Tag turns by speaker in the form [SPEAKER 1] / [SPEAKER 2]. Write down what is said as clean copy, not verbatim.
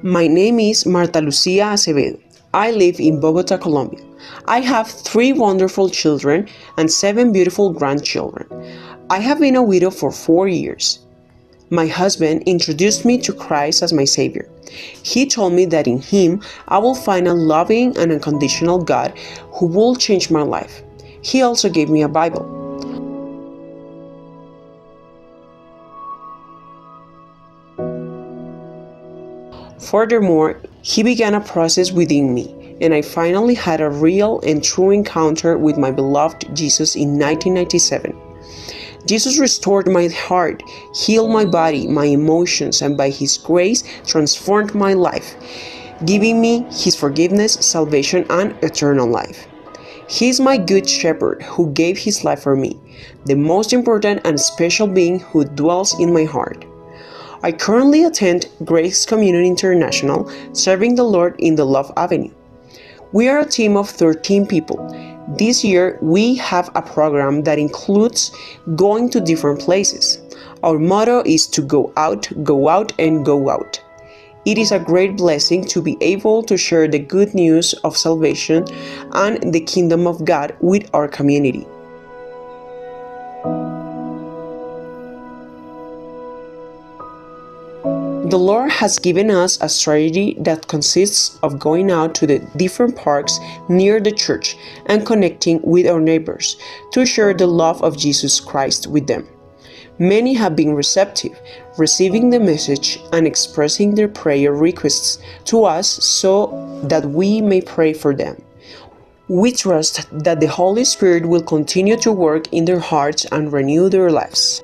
[SPEAKER 1] My name is Marta Lucia Acevedo. I live in Bogotá, Colombia. I have 3 wonderful children and 7 beautiful grandchildren. I have been a widow for 4 years. My husband introduced me to Christ as my Savior. He told me that in Him I will find a loving and unconditional God who will change my life. He also gave me a Bible. Furthermore, He began a process within me, and I finally had a real and true encounter with my beloved Jesus in 1997. Jesus restored my heart, healed my body, my emotions, and by His grace transformed my life, giving me His forgiveness, salvation, and eternal life. He is my good shepherd who gave His life for me, the most important and special being who dwells in my heart. I currently attend Grace Community International, serving the Lord in the Love Avenue. We are a team of 13 people. This year, we have a program that includes going to different places. Our motto is to go out, and go out. It is a great blessing to be able to share the good news of salvation and the kingdom of God with our community. The Lord has given us a strategy that consists of going out to the different parks near the church and connecting with our neighbors to share the love of Jesus Christ with them. Many have been receptive, receiving the message and expressing their prayer requests to us so that we may pray for them. We trust that the Holy Spirit will continue to work in their hearts and renew their lives.